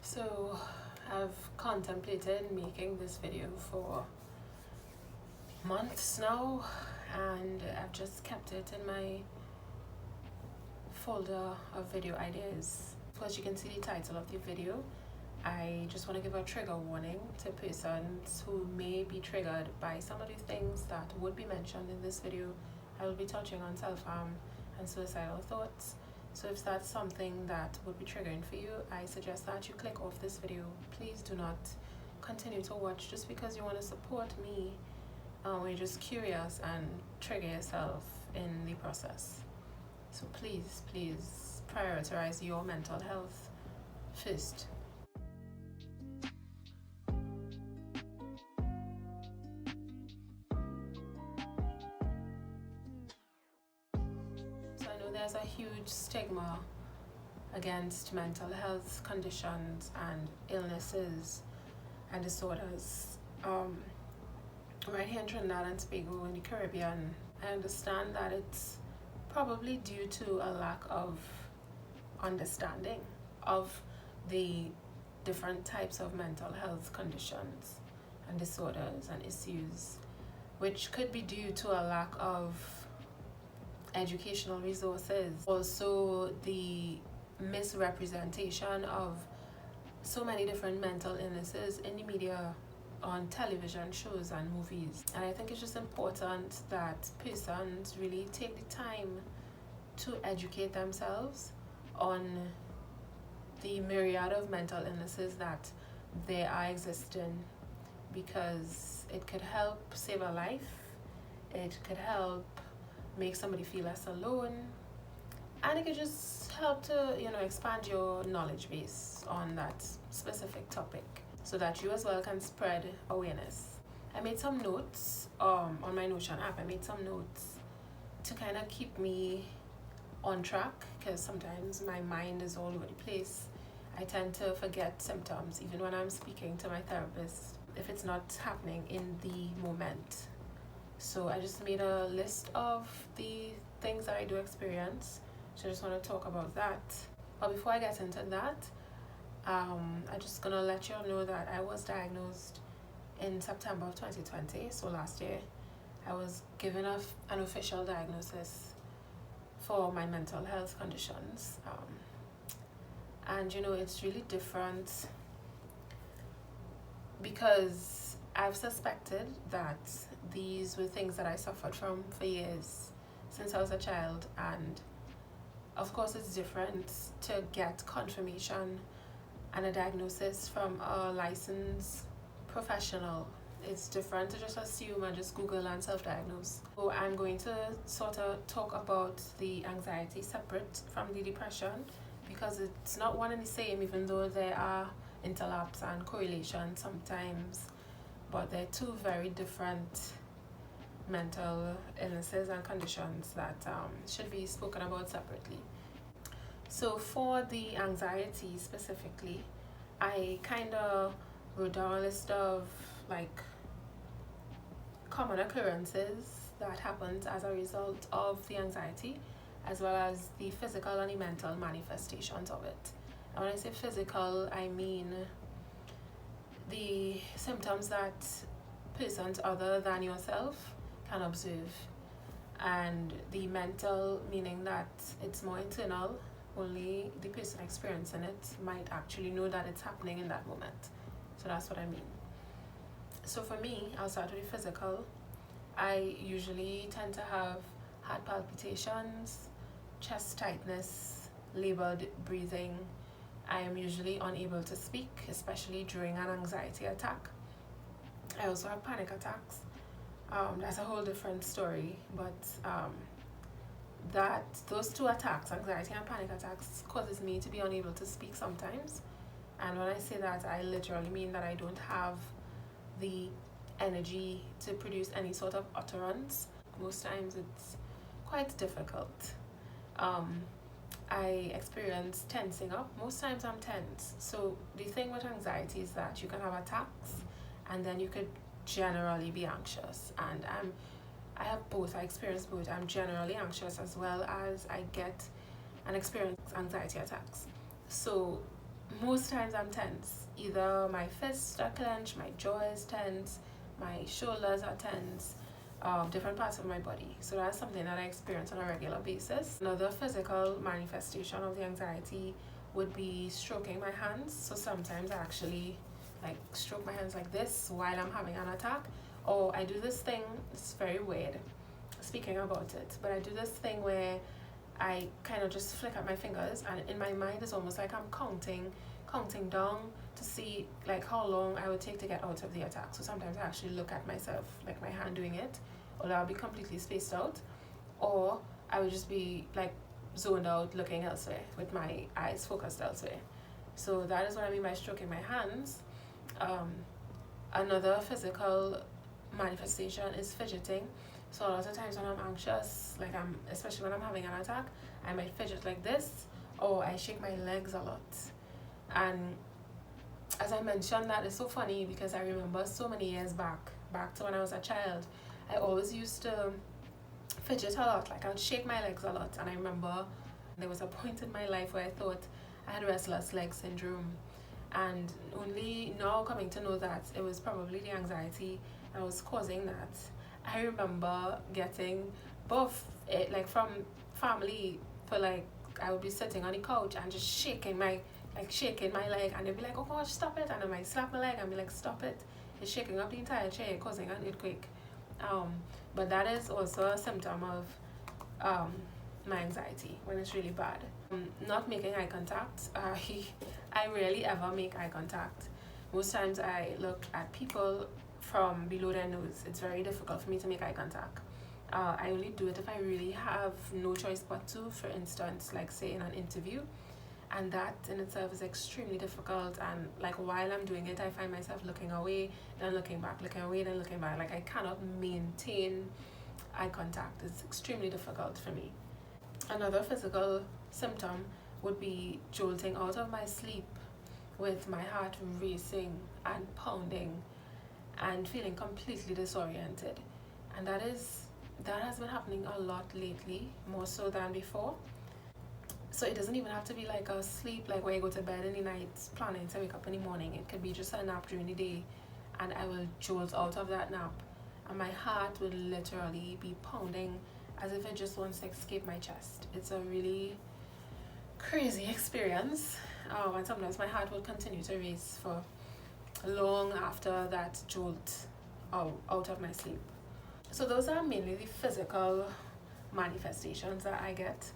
So I've contemplated making this video for months now, and I've just kept it in my folder of video ideas. As you can see the title of the video, I just want to give a trigger warning to persons who may be triggered by some of the things that would be mentioned in this video. I will be touching on self-harm and suicidal thoughts. So if that's something that would be triggering for you, I suggest that you click off this video. Please do not continue to watch just because you want to support me, or you're just curious and trigger yourself in the process. So please prioritize your mental health first. So I know there's a huge stigma against mental health conditions and illnesses and disorders. Right here in Trinidad and Tobago in the Caribbean, I understand that it's probably due to a lack of understanding of the different types of mental health conditions and disorders and issues, which could be due to a lack of educational resources. Also, the misrepresentation of so many different mental illnesses in the media, on television shows and movies. And I think it's just important that persons really take the time to educate themselves on the myriad of mental illnesses that they are existing, because it could help save a life, it could help make somebody feel less alone, and it could just help to expand your knowledge base on that specific topic so that you as well can spread awareness. I made some notes on my Notion app. I made some notes to kind of keep me on track, because sometimes my mind is all over the place. I tend to forget symptoms even when I'm speaking to my therapist if it's not happening in the moment. So I just made a list of the things that I do experience. So I just want to talk about that. But before I get into that, I'm just gonna let you all know that I was diagnosed in September of 2020. So last year, I was given an official diagnosis for my mental health conditions. And it's really different, because I've suspected that these were things that I suffered from for years, since I was a child. And of course it's different to get confirmation and a diagnosis from a licensed professional. It's different to just assume and just Google and self-diagnose. So I'm going to sort of talk about the anxiety separate from the depression, because it's not one and the same, even though there are interlaps and correlations sometimes. But they're two very different mental illnesses and conditions that should be spoken about separately. So for the anxiety specifically, I kind of wrote down a list of common occurrences that happened as a result of the anxiety, as well as the physical and the mental manifestations of it. And when I say physical, I mean the symptoms that persons other than yourself can observe, and the mental, meaning that it's more internal. Only the person experiencing it might actually know that it's happening in that moment. So that's what I mean. So for me, I'll start with the physical. I usually tend to have heart palpitations, chest tightness, labored breathing. I am usually unable to speak, especially during an anxiety attack. I also have panic attacks. That's a whole different story, but those two attacks, anxiety and panic attacks, causes me to be unable to speak sometimes. And when I say that, I literally mean that I don't have the energy to produce any sort of utterance. Most times it's quite difficult. I experience tensing up. Most times I'm tense. So the thing with anxiety is that you can have attacks and then you could generally be anxious. And I have both. I experience both. I'm generally anxious as well as I get and experience anxiety attacks. So most times I'm tense. Either my fists are clenched, my jaw is tense, my shoulders are tense, different parts of my body. So that's something that I experience on a regular basis. Another physical manifestation of the anxiety would be stroking my hands. So sometimes I actually like stroke my hands like this while I'm having an attack, or I do this thing, it's very weird speaking about it, but I do this thing where I kind of just flick at my fingers, and in my mind it's almost like I'm counting down to see like how long I would take to get out of the attack. So sometimes I actually look at myself, like my hand doing it, or I'll be completely spaced out, or I would just be like zoned out looking elsewhere with my eyes focused elsewhere. So that is what I mean by stroking my hands. Another physical manifestation is fidgeting. So a lot of times when I'm anxious, like especially when I'm having an attack, I might fidget like this, or I shake my legs a lot. And as I mentioned, that is so funny because I remember so many years back to when I was a child, I always used to fidget a lot, like I would shake my legs a lot. And I remember there was a point in my life where I thought I had restless leg syndrome, and only now coming to know that it was probably the anxiety that was causing that. I remember getting buff like from family for like I would be sitting on the couch and just shaking my leg, and they'd be like, "Oh gosh, stop it!" And I might slap my leg and be like, "Stop it! It's shaking up the entire chair, causing an earthquake." But that is also a symptom of my anxiety when it's really bad. Not making eye contact. I rarely ever make eye contact. Most times I look at people from below their nose. It's very difficult for me to make eye contact. I only do it if I really have no choice but to, for instance, like say in an interview, and that in itself is extremely difficult. And like while I'm doing it, I find myself looking away, then looking back, looking away, then looking back. Like I cannot maintain eye contact. It's extremely difficult for me. Another physical symptom would be jolting out of my sleep with my heart racing and pounding and feeling completely disoriented. And that has been happening a lot lately, more so than before. So it doesn't even have to be like a sleep, like where you go to bed in the night planning to wake up in the morning. It could be just a nap during the day, and I will jolt out of that nap, and my heart would literally be pounding as if it just wants to escape my chest. It's a really crazy experience. And sometimes my heart will continue to race for long after that jolt out of my sleep. So those are mainly the physical manifestations that I get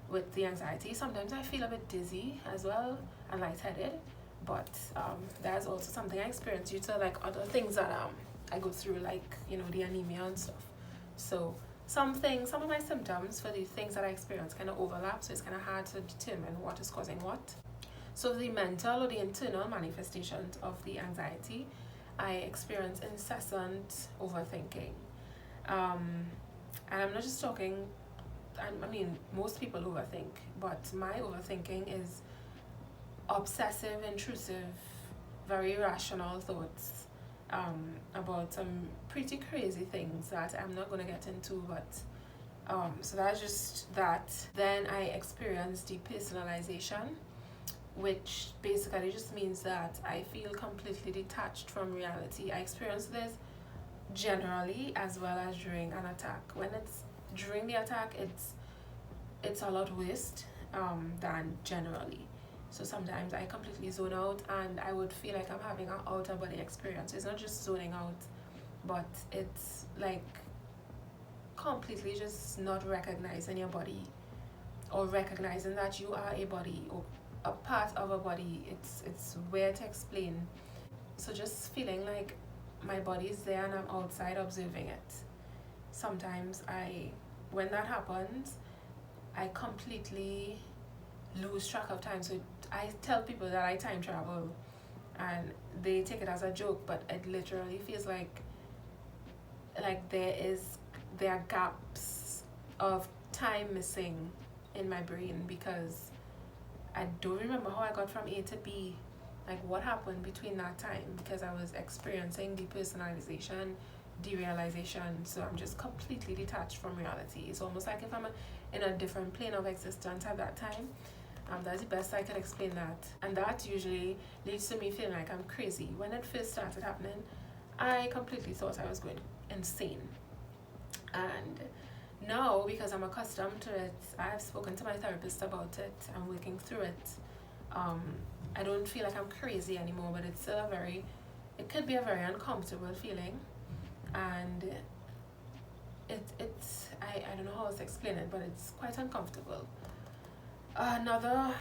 with the anxiety. Sometimes I feel a bit dizzy as well and lightheaded, but that's also something I experience due to like other things that I go through, like the anemia and stuff. So some of my symptoms for the things that I experience kind of overlap, so it's kind of hard to determine what is causing what. So the mental or the internal manifestations of the anxiety, I experience incessant overthinking. And I'm not just talking, I mean, most people overthink, but my overthinking is obsessive, intrusive, very irrational thoughts about some pretty crazy things that I'm not going to get into, but so that's just that. Then I experience depersonalization, which basically just means that I feel completely detached from reality. I experience this generally as well as during an attack. When it's during the attack, it's a lot worse than generally. So sometimes I completely zone out, and I would feel like I'm having an outer body experience. It's not just zoning out, but it's like completely just not recognizing your body, or recognizing that you are a body or a part of a body. It's weird to explain. So just feeling like my body is there and I'm outside observing it. Sometimes when that happens, I completely lose track of time. So I tell people that I time travel, and they take it as a joke, but it literally feels like there are gaps of time missing in my brain, because I don't remember how I got from A to B, like what happened between that time, because I was experiencing depersonalization, derealization. So I'm just completely detached from reality. It's almost like if I'm in a different plane of existence at that time. That's the best I could explain that. And that usually leads to me feeling like I'm crazy. When it first started happening, I completely thought I was going insane. And now, because I'm accustomed to it, I've spoken to my therapist about it. I'm working through it. I don't feel like I'm crazy anymore, but it's still it could be a very uncomfortable feeling. And I don't know how else to explain it, but it's quite uncomfortable. Another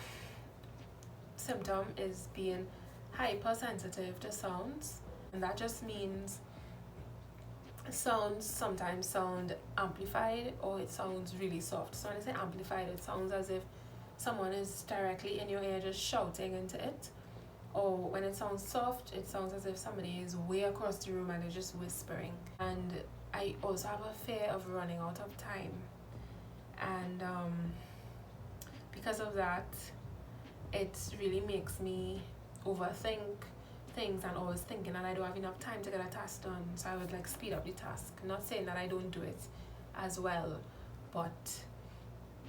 symptom is being hypersensitive to sounds, and that just means sounds sometimes sound amplified or it sounds really soft. So when I say amplified, it sounds as if someone is directly in your ear just shouting into it. Or when it sounds soft, it sounds as if somebody is way across the room and they're just whispering. And I also have a fear of running out of time. And because of that, it really makes me overthink things and always thinking, and I don't have enough time to get a task done, so I would like speed up the task. Not saying that I don't do it as well, but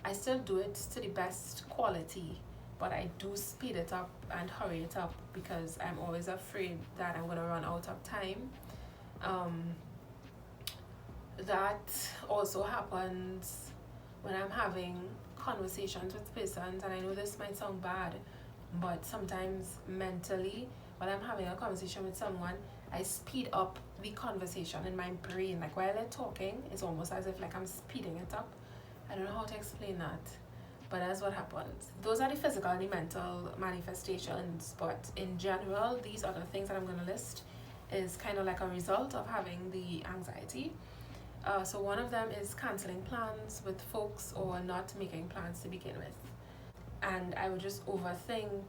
I still do it to the best quality, but I do speed it up and hurry it up because I'm always afraid that I'm going to run out of time. That also happens when I'm having conversations with persons, and I know this might sound bad, but sometimes mentally, when I'm having a conversation with someone, I speed up the conversation in my brain. Like while they're talking, it's almost as if like I'm speeding it up. I don't know how to explain that, but that's what happens. Those are the physical and the mental manifestations, but in general, these other things that I'm going to list is kind of like a result of having the anxiety. So one of them is cancelling plans with folks or not making plans to begin with. And I would just overthink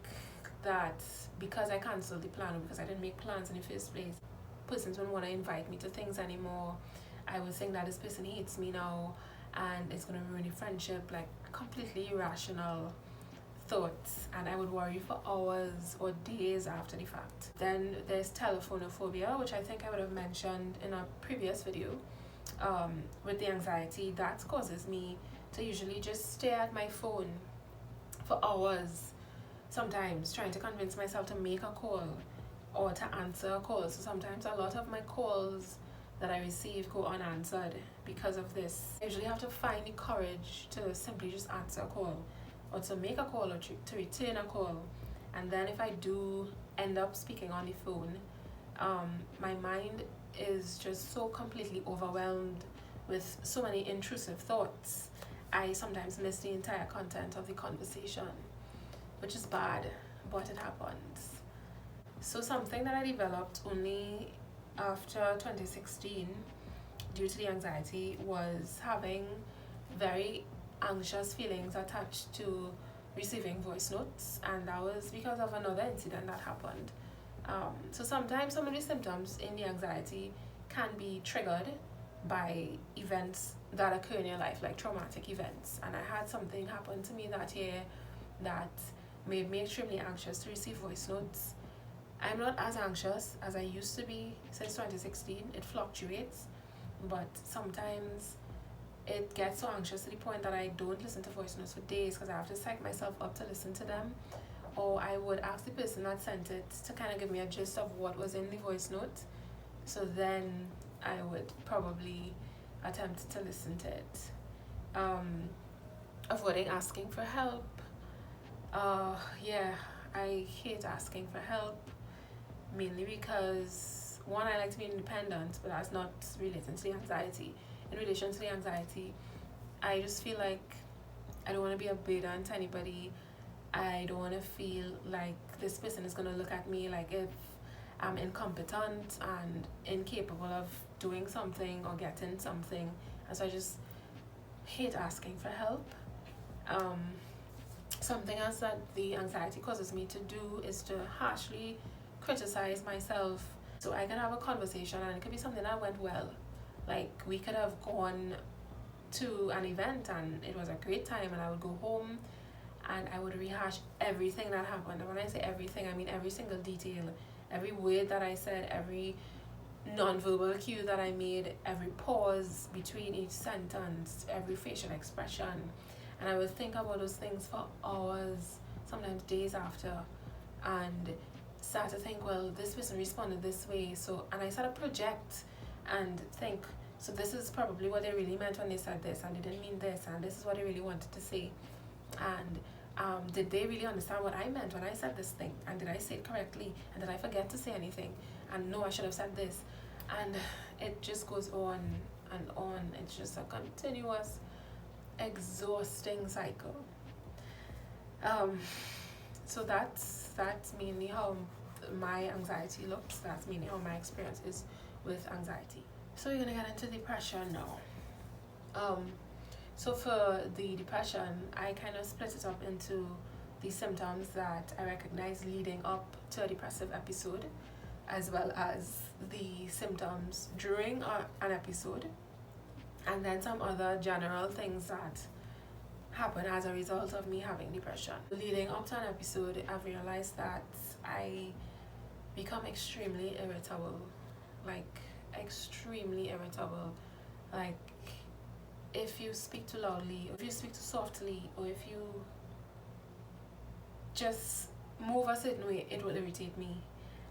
that because I cancelled the plan or because I didn't make plans in the first place, persons wouldn't want to invite me to things anymore. I would think that this person hates me now and it's going to ruin the friendship, like completely irrational thoughts, and I would worry for hours or days after the fact. Then there's telephonophobia, which I think I would have mentioned in a previous video. With the anxiety, that causes me to usually just stare at my phone for hours, sometimes trying to convince myself to make a call or to answer a call. So sometimes a lot of my calls that I receive go unanswered because of this. I usually have to find the courage to simply just answer a call or to make a call or to return a call. And then if I do end up speaking on the phone, my mind is just so completely overwhelmed with so many intrusive thoughts. I sometimes miss the entire content of the conversation, which is bad, but it happens. So something that I developed only after 2016 due to the anxiety was having very anxious feelings attached to receiving voice notes, and that was because of another incident that happened. So sometimes some of the symptoms in the anxiety can be triggered by events that occur in your life, like traumatic events. And I had something happen to me that year that made me extremely anxious to receive voice notes. I'm not as anxious as I used to be since 2016. It fluctuates, but sometimes it gets so anxious to the point that I don't listen to voice notes for days because I have to psych myself up to listen to them. Or I would ask the person that sent it to kind of give me a gist of what was in the voice note. So then I would probably attempt to listen to it. Avoiding asking for help. I hate asking for help, mainly because one, I like to be independent, but that's not related to the anxiety. In relation to the anxiety, I just feel like I don't want to be a burden to anybody. I don't want to feel like this person is going to look at me like if I'm incompetent and incapable of doing something or getting something. And so I just hate asking for help. Something else that the anxiety causes me to do is to harshly criticize myself. So I can have a conversation and it could be something that went well. Like we could have gone to an event and it was a great time, and I would go home and I would rehash everything that happened. And when I say everything, I mean every single detail, every word that I said, every non-verbal cue that I made, every pause between each sentence, every facial expression. and I would think about those things for hours, sometimes days after, and start to think, well, this person responded this way, so, and I start to project and think, so this is probably what they really meant when they said this, and they didn't mean this, and this is what they really wanted to say. And did they really understand what I meant when I said this thing? And did I say it correctly? And did I forget to say anything? And no, I should have said this. And it just goes on and on. It's just a continuous, exhausting cycle. So that's mainly how my anxiety looks. That's mainly how my experience is with anxiety. So we're gonna get into depression now. So for the depression, I kind of split it up into the symptoms that I recognize leading up to a depressive episode, as well as the symptoms during an episode, and then some other general things that happen as a result of me having depression. Leading up to an episode, I've realized that I become extremely irritable, like extremely irritable. Like, if you speak too loudly, if you speak too softly, or if you just move a certain way, it will irritate me.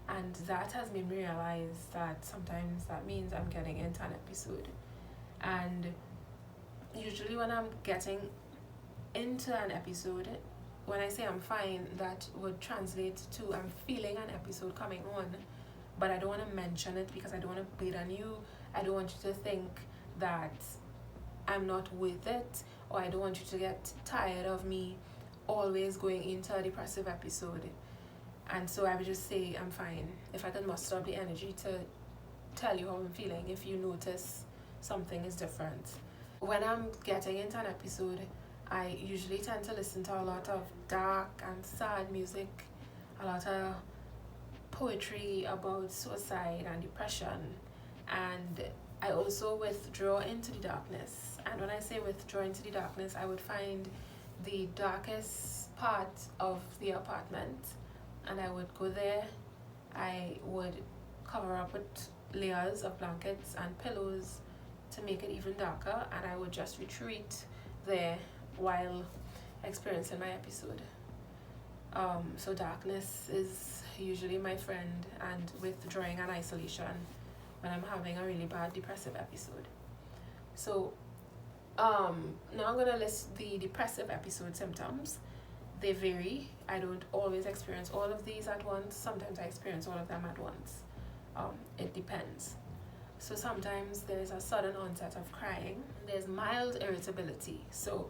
And that has made me realize that sometimes that means I'm getting into an episode. And usually when I'm getting into an episode, when I say I'm fine, that would translate to I'm feeling an episode coming on, but I don't want to mention it because I don't want to burden you. I don't want you to think that I'm not with it, or I don't want you to get tired of me always going into a depressive episode. And so I would just say I'm fine. If I can muster up the energy to tell you how I'm feeling, if you notice something is different. When I'm getting into an episode, I usually tend to listen to a lot of dark and sad music, a lot of poetry about suicide and depression, and I also withdraw into the darkness. And when I say withdraw into the darkness, I would find the darkest part of the apartment, and I would go there. I would cover up with layers of blankets and pillows to make it even darker, and I would just retreat there while experiencing my episode. So darkness is usually my friend, and withdrawing and isolation when I'm having a really bad depressive episode. So now I'm gonna list the depressive episode symptoms. They vary. I don't always experience all of these at once. Sometimes I experience all of them at once. It depends. So sometimes there's a sudden onset of crying. There's mild irritability. So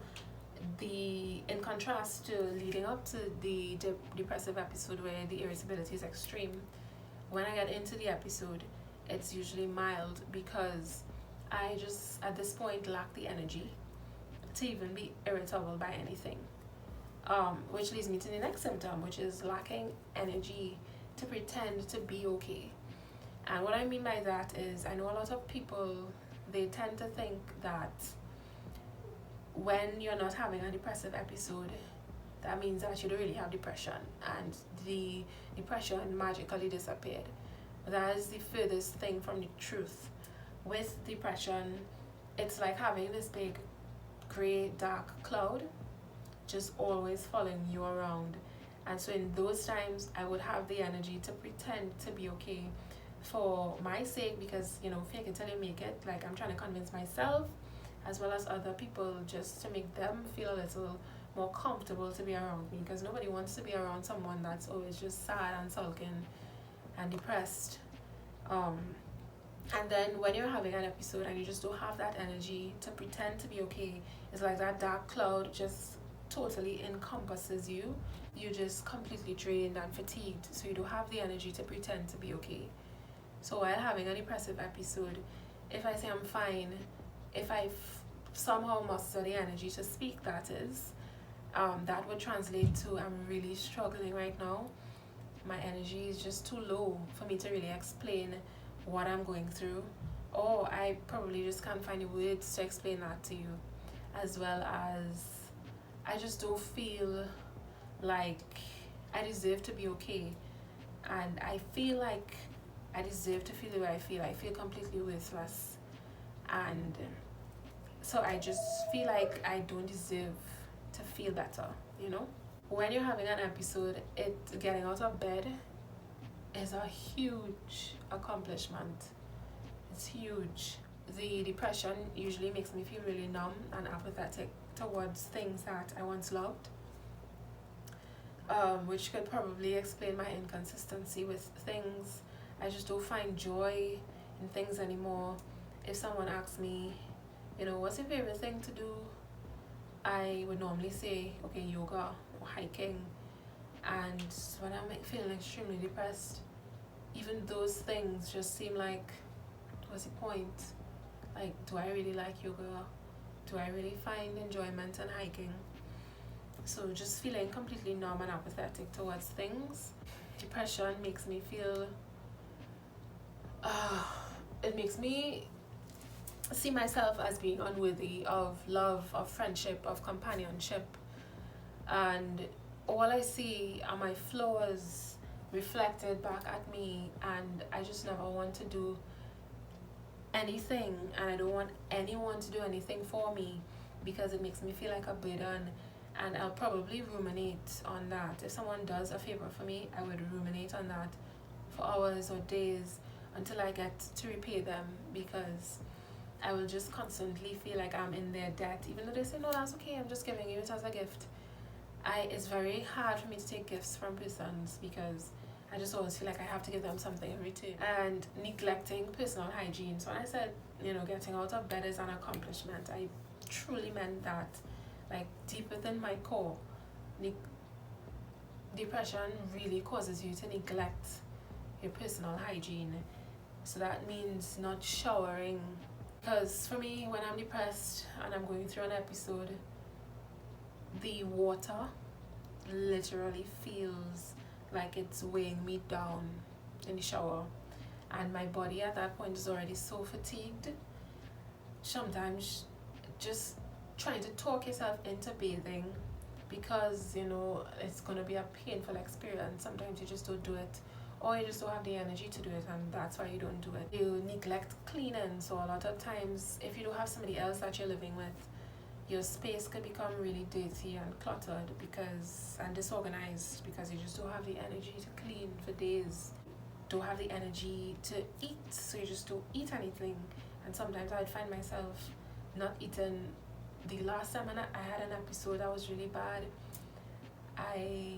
in contrast to leading up to the depressive episode where the irritability is extreme, when I get into the episode, it's usually mild because I just at this point lack the energy to even be irritable by anything. Which leads me to the next symptom, which is lacking energy to pretend to be okay. And what I mean by that is, I know a lot of people, they tend to think that when you're not having a depressive episode, that means that you don't really have depression and the depression magically disappeared. That is the furthest thing from the truth. With depression, it's like having this big gray dark cloud just always following you around. And so in those times, I would have the energy to pretend to be okay for my sake, because fake it till you make it. Like, I'm trying to convince myself as well as other people just to make them feel a little more comfortable to be around me, because nobody wants to be around someone that's always just sad and sulking and depressed. And then when you're having an episode and you just don't have that energy to pretend to be okay, it's like that dark cloud just totally encompasses you. You're just completely drained and fatigued, so you don't have the energy to pretend to be okay. So while having a depressive episode, if I say I'm fine, if I somehow muster the energy to speak, that would translate to I'm really struggling right now. My energy is just too low for me to really explain what I'm going through, or I probably just can't find the words to explain that to you, as well as I just don't feel like I deserve to be okay, and I feel like I deserve to feel the way I feel. I feel completely worthless, and so I just feel like I don't deserve to feel better, you know? When you're having an episode, getting out of bed is a huge accomplishment. It's huge. The depression usually makes me feel really numb and apathetic towards things that I once loved, which could probably explain my inconsistency with things. I just don't find joy in things anymore. If someone asks me, what's your favorite thing to do, I would normally say, okay, yoga or hiking. And when I'm feeling extremely depressed, even those things just seem like, what's the point? Like, do I really like yoga? Do I really find enjoyment in hiking? So just feeling completely numb and apathetic towards things. Depression makes me feel, it makes me see myself as being unworthy of love, of friendship, of companionship. And all I see are my flaws reflected back at me, and I just never want to do anything, and I don't want anyone to do anything for me because it makes me feel like a burden, and I'll probably ruminate on that. If someone does a favor for me, I would ruminate on that for hours or days until I get to repay them, because I will just constantly feel like I'm in their debt, even though they say, no, that's okay, I'm just giving you it as a gift. It's very hard for me to take gifts from persons because I just always feel like I have to give them something in return. And neglecting personal hygiene. So when I said, getting out of bed is an accomplishment, I truly meant that. Like, deep within my core, depression really causes you to neglect your personal hygiene. So that means not showering. Because for me, when I'm depressed and I'm going through an episode, the water literally feels like it's weighing me down in the shower, and my body at that point is already so fatigued. Sometimes just trying to talk yourself into bathing, because it's going to be a painful experience. Sometimes you just don't do it, or you just don't have the energy to do it, and that's why you don't do it. You neglect cleaning, so a lot of times if you don't have somebody else that you're living with, your space could become really dirty and cluttered and disorganized, because you just don't have the energy to clean for days. Don't have the energy to eat, so you just don't eat anything. And sometimes I'd find myself not eating. The last time I had an episode that was really bad, I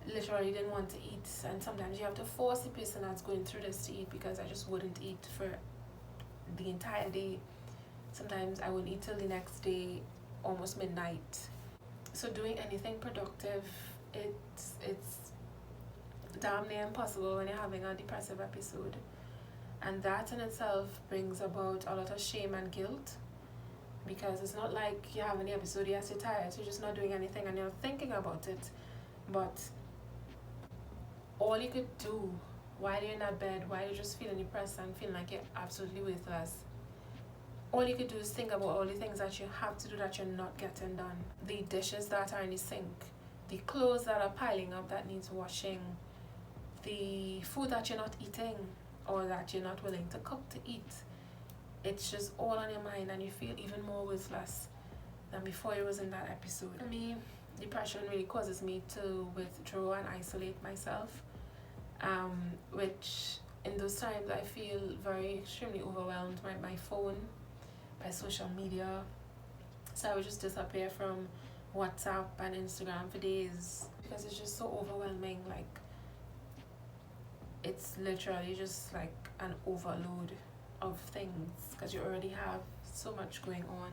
literally didn't want to eat, and sometimes you have to force the person that's going through this to eat, because I just wouldn't eat for the entire day. Sometimes I wouldn't eat till the next day, almost midnight. So doing anything productive, it's damn near impossible when you're having a depressive episode. And that in itself brings about a lot of shame and guilt, because it's not like you're having the episode, yes, you're tired, so you're just not doing anything and you're thinking about it. But all you could do while you're in that bed, while you're just feeling depressed and feeling like you're absolutely worthless, all you could do is think about all the things that you have to do that you're not getting done. The dishes that are in the sink, the clothes that are piling up that needs washing, the food that you're not eating or that you're not willing to cook to eat. It's just all on your mind, and you feel even more worthless than before you was in that episode. For me, depression really causes me to withdraw and isolate myself, which in those times I feel very extremely overwhelmed by my phone, by social media. So I would just disappear from WhatsApp and Instagram for days, because it's just so overwhelming. Like, it's literally just like an overload of things, because you already have so much going on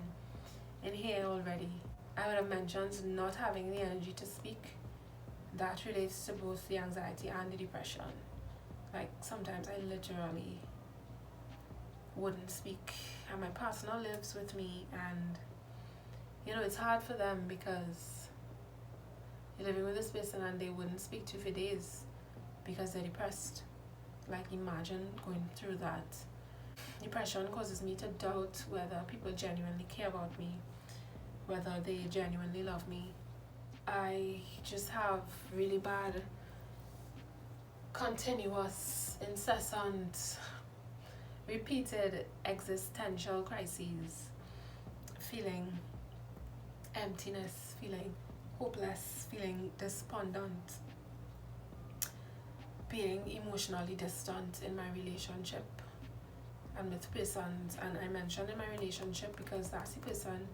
in here already. I would have mentioned not having the energy to speak. That relates to both the anxiety and the depression. Like, sometimes I literally wouldn't speak, and my partner lives with me, and it's hard for them, because you're living with this person and they wouldn't speak to you for days because they're depressed. Like, imagine going through that. Depression causes me to doubt whether people genuinely care about me, whether they genuinely love me. I just have really bad, continuous, incessant, repeated existential crises, feeling emptiness, feeling hopeless, feeling despondent, being emotionally distant in my relationship and with persons. And I mentioned in my relationship because that's the person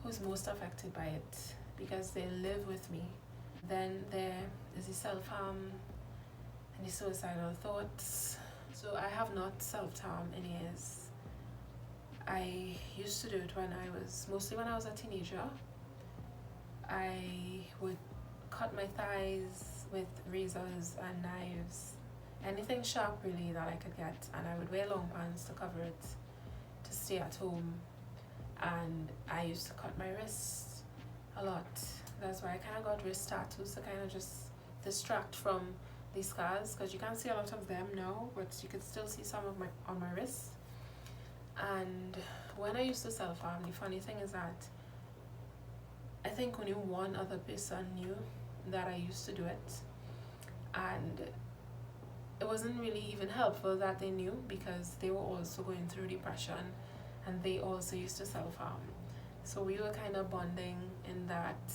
who's most affected by it, because they live with me. Then there is the self-harm and the suicidal thoughts. So I have not self-harm in years. I used to do it mostly when I was a teenager. I would cut my thighs with razors and knives, anything sharp really that I could get, and I would wear long pants to cover it to stay at home. And I used to cut my wrists a lot. That's why I kind of got wrist tattoos to kind of just distract from these scars, because you can't see a lot of them now, but you can still see some of on my wrists. And when I used to self-harm, the funny thing is that I think only one other person knew that I used to do it, and it wasn't really even helpful that they knew, because they were also going through depression and they also used to self-harm. So we were kind of bonding in that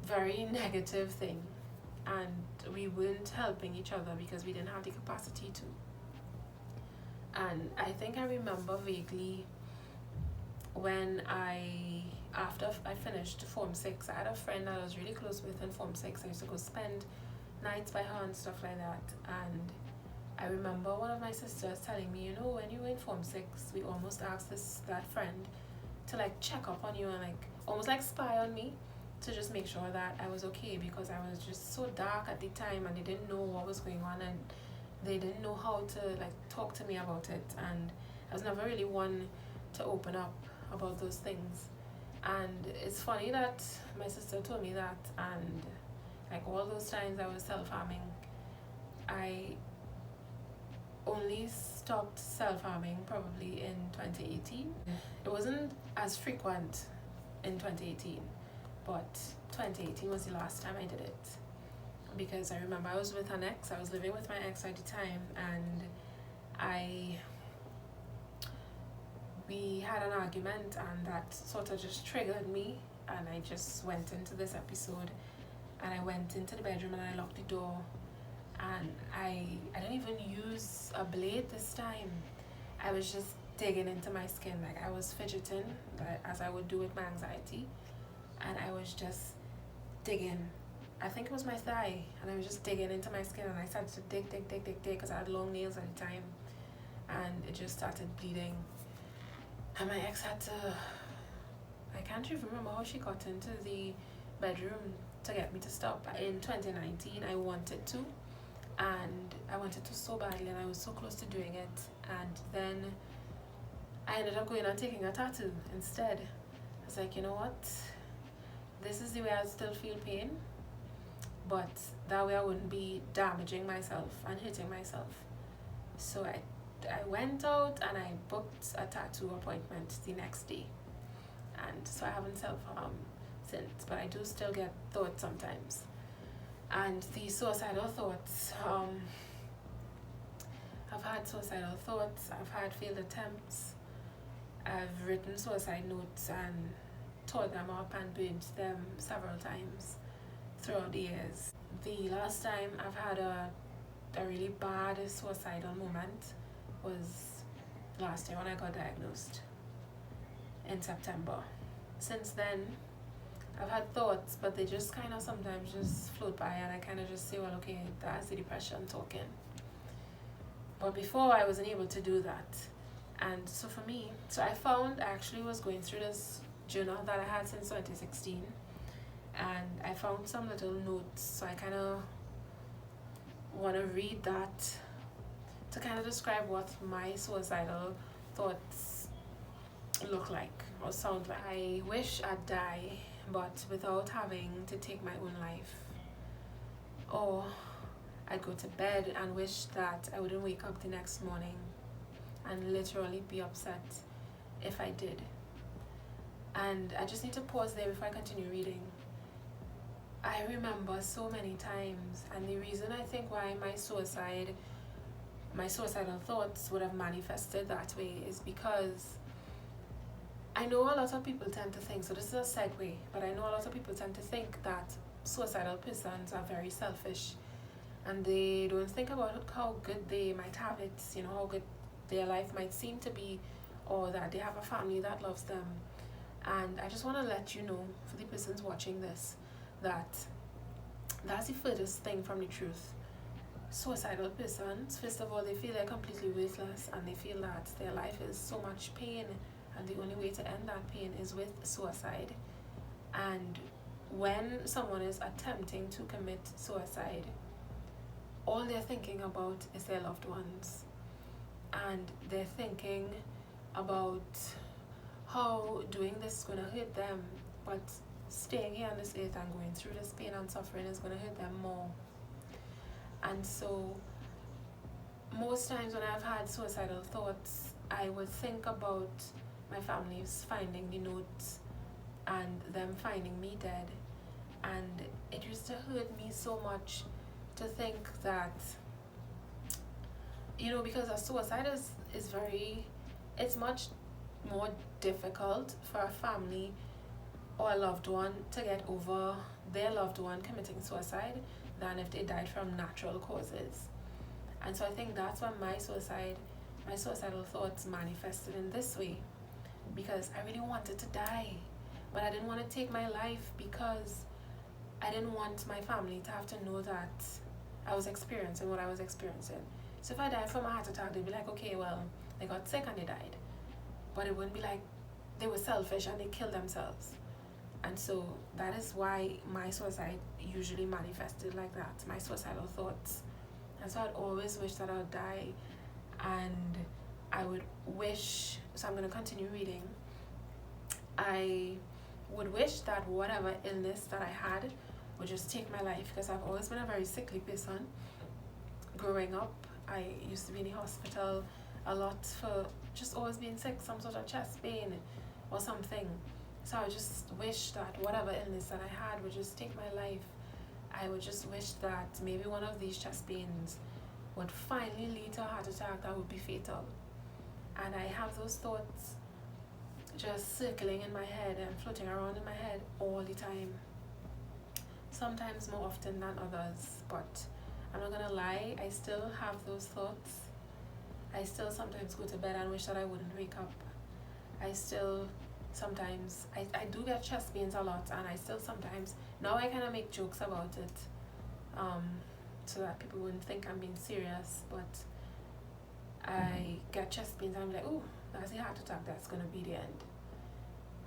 very negative thing, and we weren't helping each other because we didn't have the capacity to. And I think I remember vaguely when after I finished Form 6, I had a friend that I was really close with in Form 6. I used to go spend nights by her and stuff like that. And I remember one of my sisters telling me, you know, when you were in Form 6, we almost asked that friend to like check up on you and like almost like spy on me to just make sure that I was okay, because I was just so dark at the time and they didn't know what was going on and they didn't know how to like talk to me about it, and I was never really one to open up about those things. And it's funny that my sister told me that, and like all those times I was self-harming, I only stopped self-harming probably in 2018. It wasn't as frequent in 2018, but 2018 was the last time I did it, because I remember I was with an ex. I was living with my ex at the time, and we had an argument, and that sort of just triggered me, and I just went into this episode, and I went into the bedroom and I locked the door, and I didn't even use a blade this time. I was just digging into my skin, like I was fidgeting as I would do with my anxiety, and I was just digging. I think it was my thigh, and I was just digging into my skin, and I started to dig because I had long nails at the time, and it just started bleeding. And my ex had to, I can't even remember how she got into the bedroom to get me to stop. In 2019, I wanted to, and I wanted to so badly, and I was so close to doing it, and then I ended up going and taking a tattoo instead. I was like, you know what, this is the way I still feel pain, but that way I wouldn't be damaging myself and hurting myself. So I went out and I booked a tattoo appointment the next day, and so I haven't self-harmed since, but I do still get thoughts sometimes. And the suicidal thoughts, I've had suicidal thoughts, I've had failed attempts, I've written suicide notes and tore them up and burnt them several times throughout the years. The last time I've had a really bad suicidal moment was last year when I got diagnosed in September. Since then, I've had thoughts, but they just kind of sometimes just float by, and I kind of just say, well, okay, that's the depression talking. But before, I wasn't able to do that. And so for me, I actually was going through this journal that I had since 2016, and I found some little notes, so I kind of want to read that to kind of describe what my suicidal thoughts look like or sound like. I wish I'd die, but without having to take my own life. Or I'd go to bed and wish that I wouldn't wake up the next morning and literally be upset if I did. And I just need to pause there before I continue reading. I remember so many times, and the reason I think why my suicidal thoughts would have manifested that way is because I know a lot of people tend to think, so this is a segue, but I know a lot of people tend to think that suicidal persons are very selfish, and they don't think about how good they might have it, how good their life might seem to be, or that they have a family that loves them. And I just want to let you know, for the persons watching this, that that's the furthest thing from the truth. Suicidal persons, first of all, they feel they're completely worthless, and they feel that their life is so much pain, and the only way to end that pain is with suicide. And when someone is attempting to commit suicide, all they're thinking about is their loved ones, and they're thinking about how doing this is going to hurt them, but staying here on this earth and going through this pain and suffering is going to hurt them more. And so most times when I've had suicidal thoughts, I would think about my family's finding the notes and them finding me dead, and it used to hurt me so much to think that, because a suicide is very, it's much more difficult for a family or a loved one to get over their loved one committing suicide than if they died from natural causes. And so I think that's when my suicidal thoughts manifested in this way, because I really wanted to die, but I didn't want to take my life because I didn't want my family to have to know that I was experiencing what I was experiencing. So if I died from a heart attack, they'd be like, okay, well, they got sick and they died. But it wouldn't be like they were selfish and they killed themselves. And so that is why my suicide usually manifested like that, my suicidal thoughts. And so I'd always wish that I would die, and I would wish, so I'm going to continue reading, I would wish that whatever illness that I had would just take my life, because I've always been a very sickly person. Growing up, I used to be in the hospital a lot for just always being sick, some sort of chest pain or something. So I just wish that whatever illness that I had would just take my life. I would just wish that maybe one of these chest pains would finally lead to a heart attack that would be fatal. And I have those thoughts just circling in my head and floating around in my head all the time. Sometimes more often than others, but I'm not gonna lie, I still have those thoughts. I still sometimes go to bed and wish that I wouldn't wake up. I still sometimes, I do get chest pains a lot, and I still sometimes, now I kind of make jokes about it, so that people wouldn't think I'm being serious, but I get chest pains and I'm like, oh, that's a heart attack, that's going to be the end.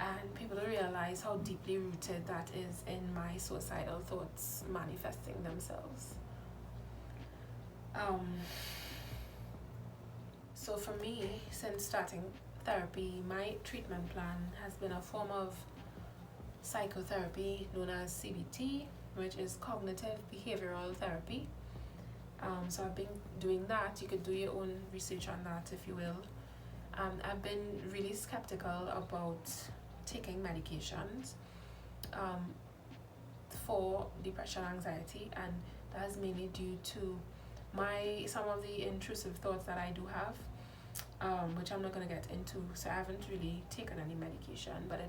And people don't realize how deeply rooted that is in my suicidal thoughts manifesting themselves. So for me, since starting therapy, my treatment plan has been a form of psychotherapy known as CBT, which is cognitive behavioral therapy. So I've been doing that. You could do your own research on that if you will. I've been really skeptical about taking medications for depression, anxiety, and that is mainly due to some of the intrusive thoughts that I do have, which I'm not going to get into. So I haven't really taken any medication, but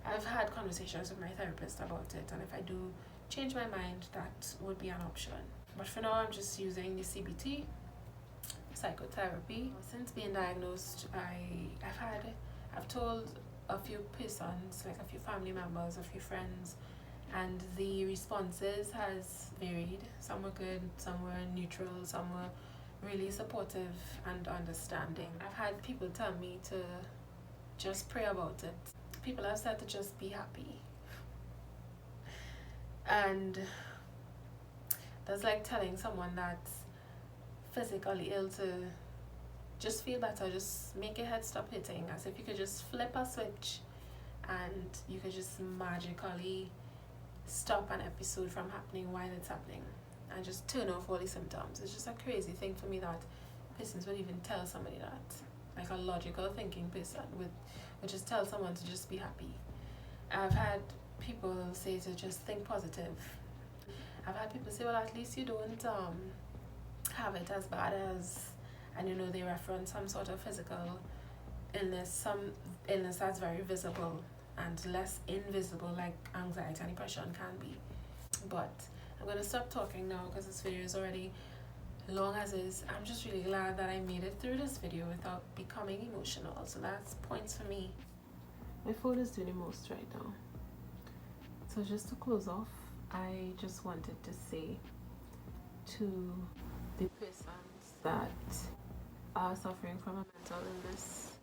I've had conversations with my therapist about it, and if I do change my mind, that would be an option. But for now, I'm just using the CBT, psychotherapy. Since being diagnosed, I've told a few persons, like a few family members, a few friends, and the responses has varied. Some were good, some were neutral, some were really supportive and understanding. I've had people tell me to just pray about it. People have said to just be happy. And that's like telling someone that's physically ill to just feel better, just make your head stop hitting, as if you could just flip a switch and you could just magically stop an episode from happening while it's happening and just turn off all the symptoms. It's just a crazy thing for me that persons would even tell somebody that, like a logical thinking person would just tell someone to just be happy. I've had people say to just think positive. I've had people say, well, at least you don't have it as bad as, and they reference some sort of physical some illness that's very visible and less invisible, like anxiety and depression can be. But I'm going to stop talking now because this video is already long as is. I'm just really glad that I made it through this video without becoming emotional, so that's points for me. My phone is doing the most right now. So just to close off, I just wanted to say to the persons that are suffering from a mental illness,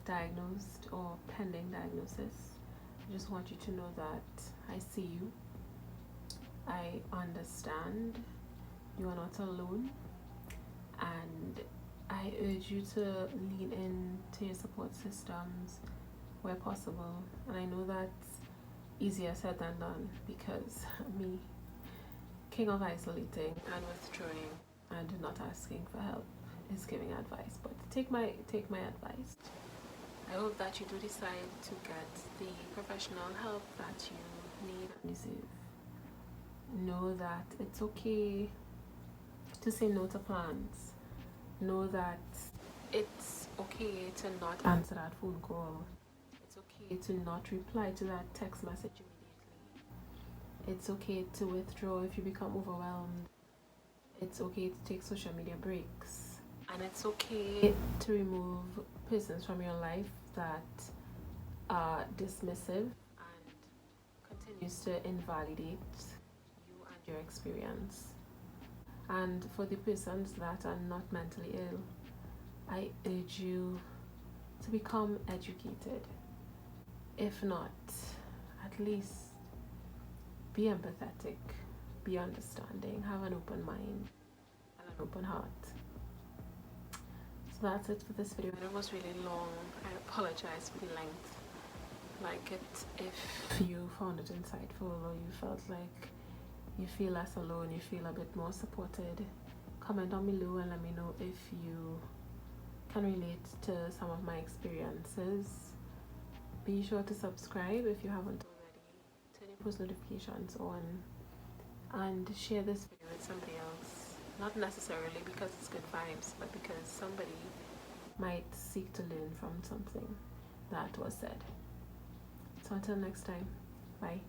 diagnosed or pending diagnosis, I just want you to know that I see you, I understand, you are not alone, and I urge you to lean into your support systems where possible. And I know that's easier said than done, because me, king of isolating and withdrawing and not asking for help, is giving advice. But take my advice. I hope that you do decide to get the professional help that you need and deserve. Know that it's okay to say no to plans. Know that it's okay to not answer that phone call. It's okay to not reply to that text message immediately. It's okay to withdraw if you become overwhelmed. It's okay to take social media breaks. And it's okay to remove persons from your life that are dismissive and continues to invalidate you and your experience. And for the persons that are not mentally ill, I urge you to become educated. If not, at least be empathetic, be understanding, have an open mind and an open heart. So that's it for this video. It was really long. I apologize for the length. Like it if you found it insightful, or you felt like you feel less alone, you feel a bit more supported. Comment down below and let me know if you can relate to some of my experiences. Be sure to subscribe if you haven't already. Turn your post notifications on and share this video with somebody else. Not necessarily because it's good vibes, but because somebody might seek to learn from something that was said. So until next time, bye.